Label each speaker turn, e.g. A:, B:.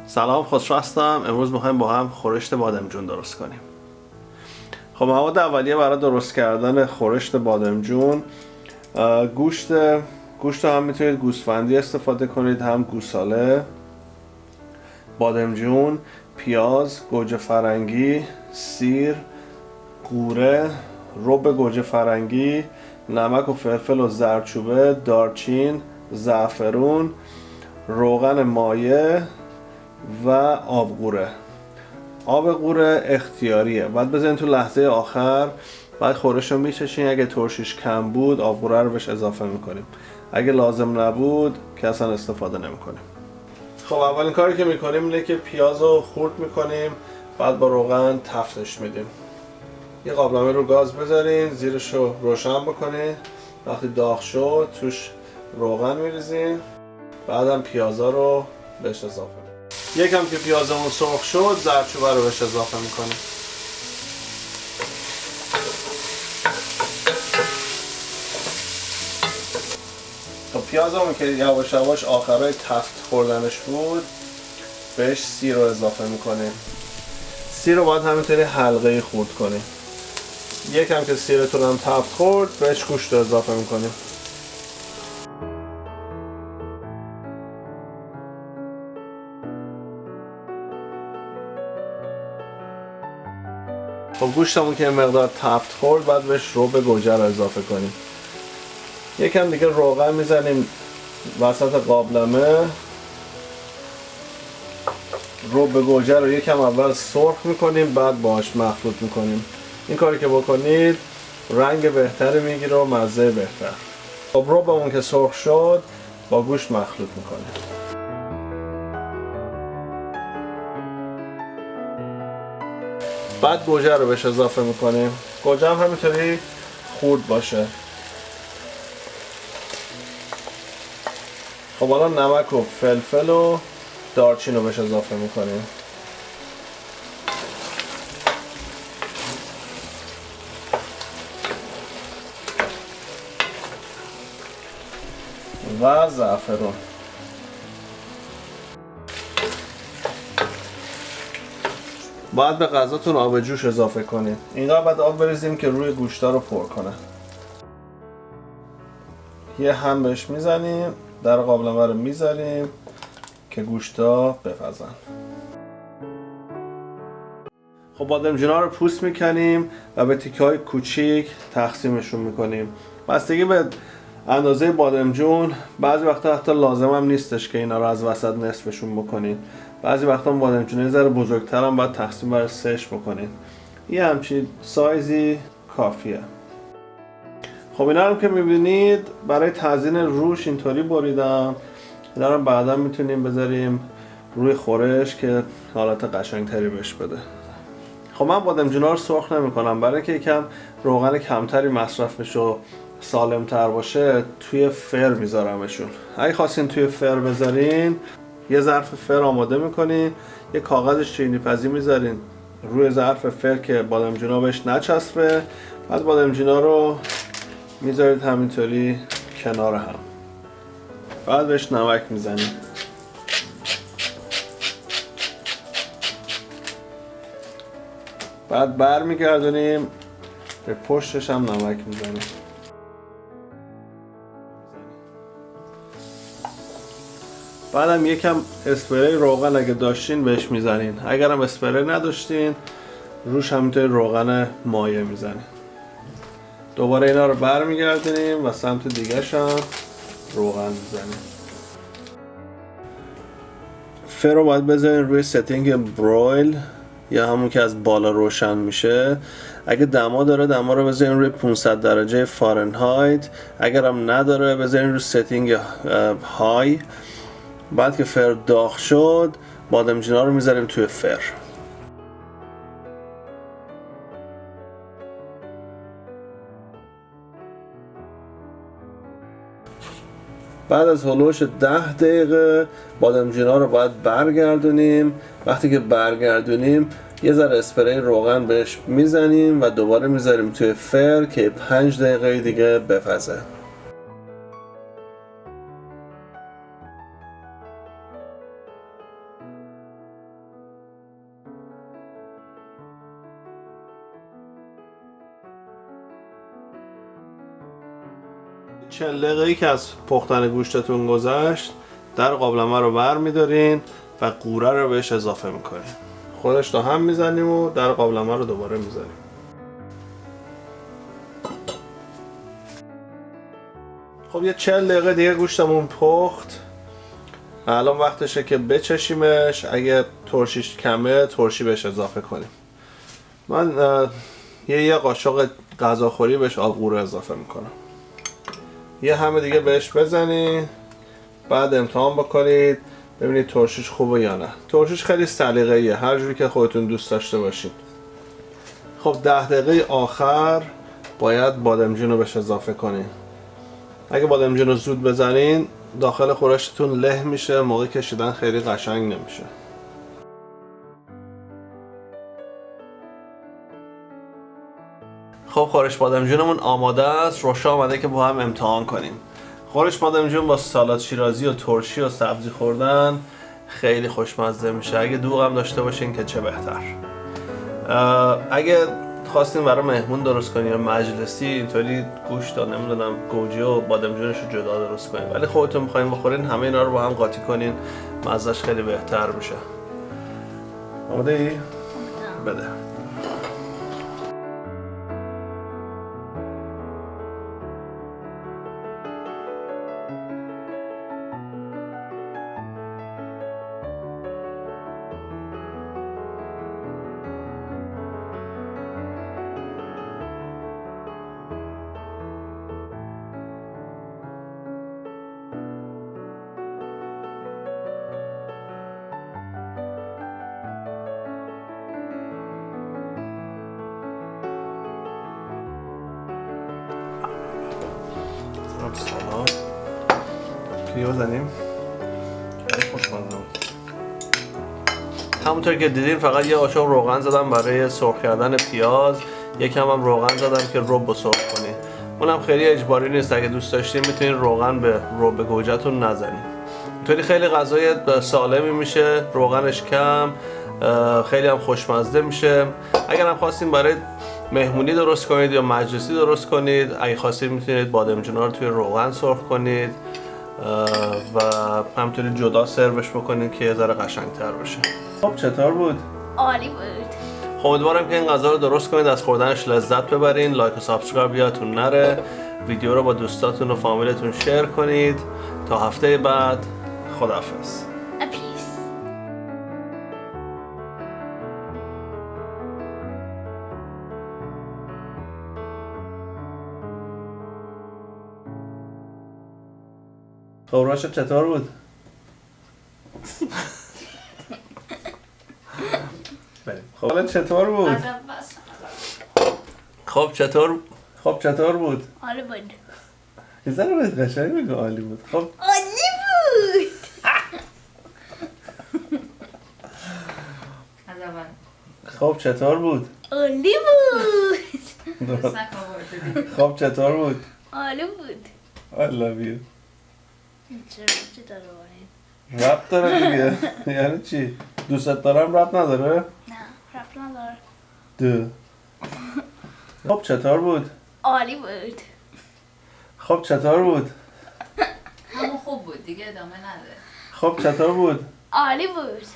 A: سلام، خسرو هستم. امروز میخوایم با هم خورشت بادمجون درست کنیم. خب مواد اولیه برای درست کردن خورشت بادمجون گوشت هم میتونید گوسفندی استفاده کنید، هم گوساله، بادمجون، پیاز، گوجه فرنگی، سیر، قوره، رب گوجه فرنگی، نمک و فلفل و زردچوبه، دارچین، زعفرون، روغن مایه و آبقوره. آب قوره اختیاریه، بعد بزنین تو لحظه آخر. بعد خورش رو میچشین، اگه ترشیش کم بود آب قوره رو بهش اضافه میکنیم، اگه لازم نبود که اصلا استفاده نمیکنیم. خب اولین کاری که میکنیم اینه که پیاز رو خورد میکنیم، بعد با روغن تفتش میدیم. یه قابلمه رو گاز بذارین، زیرش رو روشن بکنین. وقتی داغ شد توش روغن میریزین، بعدم پیازا رو بهش اضافه میکنیم. یکم که پیازمون سرخ شد زردچوبه رو بهش اضافه میکنیم. خب پیازمون که یواش یواش آخرای تفت خوردنش بود بهش سیر رو اضافه میکنیم. سیر رو باید همینطوری حلقه‌ای خورد کنیم. یکم که سیرتون هم تفت خورد بهش گوشت رو اضافه میکنیم. خب گوشتمون که مقدار تفت خورد بعد بهش رب گوجه رو اضافه کنیم. یکم دیگه روغن میزنیم وسط قابلمه. رب گوجه رو یکم اول سرخ میکنیم، بعد باهاش مخلوط میکنیم. این کاری که بکنید رنگ بهتری میگیره و مزه بهتر. خب ربمون که سرخ شد با گوشت مخلوط میکنیم. بعد گوجه رو بهش اضافه میکنیم. گوجه هم همینطوری خورد باشه. خب حالا نمک و فلفل و دارچین رو بهش اضافه میکنیم و زعفرون. باید به غذاتون آب جوش اضافه کنید. اینقدر باید آب بریزیم که روی گوشتا رو پر کنه. یه هم بهش میزنیم، در قابلمه رو میذاریم که گوشتا بپزن. خب بادمجونا رو پوست میکنیم و به تیکه‌های کوچیک تقسیمشون میکنیم. بستگی به اندازه بادمجون، بعضی وقتا حتی لازم هم نیستش که اینا رو از وسط نصفشون بکنید. بعضی وقتا بادمجون یه ذره بزرگتر هم باید تقسیم بر 3 بکنید. یه همچین سایزی کافیه. خب اینا رو که میبینید برای تزیین روش اینطوری بریدم. اینا رو بعدا میتونیم بذاریم روی خورش که حالت قشنگتری بهش بده. خب من بادمجونا رو سرخ نمی‌کنم برای اینکه یکم روغن کمتری مصرف بشه و سالم‌تر باشه. توی فر میذارمشون. اگه خواستین توی فر بذارین یه ظرف فر آماده میکنین، یه کاغذ شیرینی‌پزی میذارین روی ظرف فر که بادمجونا بهش نچسبه. بعد بادمجونا رو میذارید همینطوری کنار هم. بعد بهش نمک میزنید. بعد برمیگردونیم به پشتش هم نمک میزنیم. بعدم یکم اسپری روغن اگه داشتین بهش میزنین. اگرم اسپری نداشتین روش همینطوری روغن مایه میزنین. دوباره اینا رو برمیگردونیم و سمت دیگه‌ش هم روغن میزنیم. فر رو باید بذارین روی ستینگ برویل یا همون که از بالا روشن میشه. اگه دما داره دما رو بذارین روی 500 درجه فارنهایت. اگرم نداره بذارین روی ستینگ های. بعد که فر داغ شد بادمجونا رو میذاریم توی فر. بعد از هلوش 10 دقیقه بادمجونا رو باید برگردونیم. وقتی که برگردونیم یه ذره اسپری روغن بهش میزنیم و دوباره میذاریم توی فر که 5 دقیقه دیگه بپزه. 40 دقیقه‌ای که از پختن گوشتتون گذشت، در قابلمه رو برمی‌دارین و قوره رو بهش اضافه می‌کنین. خودش تا هم می‌زنیم و در قابلمه رو دوباره می‌ذاریم. خب یه 40 دقیقه دیگه گوشتمون پخت. الان وقتشه که بچشیمش. اگه ترشیش کمه ترشی بهش اضافه کنیم. من یه قاشق غذاخوری بهش آب قوره اضافه میکنم. یه همه دیگه بهش بزنید، بعد امتحان بکنید ببینید ترشیش خوبه یا نه. ترشیش خیلی سلیقه‌ایه، هر جوری که خودتون دوست داشته باشین. خب 10 دقیقه آخر باید بادمجون رو بهش اضافه کنید. اگه بادمجون رو زود بزنین داخل خورشتون له میشه، موقع کشیدن خیلی قشنگ نمیشه. خب خورش بادمجونمون آماده است. روشا آمده که با هم امتحان کنیم. خورش بادمجون با سالاد شیرازی و ترشی و سبزی خوردن خیلی خوشمزه میشه. اگه دوغ هم داشته باشین که چه بهتر. اگه خواستین برای مهمون درست کنین یا مجلسی اینطوری گوشت و نمیدونم گوجه و بادمجونش رو جدا درست کنین، ولی خودتون میخواین بخورین همه اینا رو با هم قاطی کنین، مزهش خیلی بهتر میشه. آماده ای؟ بده. سلام. کلیو بزنیم. خیلی خوشمزه بود. همونطور که دیدین فقط یه قاشق روغن زدم برای سرخ کردن پیاز، یکم هم روغن زدم که رب سرخ کنین. اونم خیلی اجباری نیست، اگه دوست داشتین میتونین روغن به رب گوجه‌تون نزنین. اینطوری خیلی غذای سالمی میشه، روغنش کم، خیلی هم خوشمزه میشه. اگر هم خواستین برای مهمونی درست کنید یا مجلسی درست کنید، اگه خواستید میتونید بادمجونا رو توی روغن سرخ کنید و همینطوری جدا سروش بکنید که یه ذره قشنگتر بشه. خب چطور بود؟
B: عالی بود.
A: خب امیدوارم که این غذا رو درست کنید، از خوردنش لذت ببرین. لایک و سابسکرایب یادتون نره. ویدیو رو با دوستاتون و فامیلتون شیر کنید. تا هفته بعد، خداحافظ.
B: پیس.
A: خب راشد چطور بود؟ بریم. خب حالا چطور بود؟ خب چطور بود؟
B: عالی بود.
A: یه ذره باید قشنگ بگو عالی بود. خب
B: عالی بود.
A: خب چطور بود؟
B: عالی بود.
A: خب چطور بود؟
B: عالی بود.
A: I love you.
B: چه داره باید؟
A: ربط داره دیگه. یعنی چی؟ دوستت دارم ربط نداره؟
B: نه رفت نداره.
A: دو. خب چطور بود؟
B: عالی بود.
A: خب چطور بود؟
C: همون خوب بود دیگه ادامه نده.
A: خب چطور بود؟
B: عالی بود.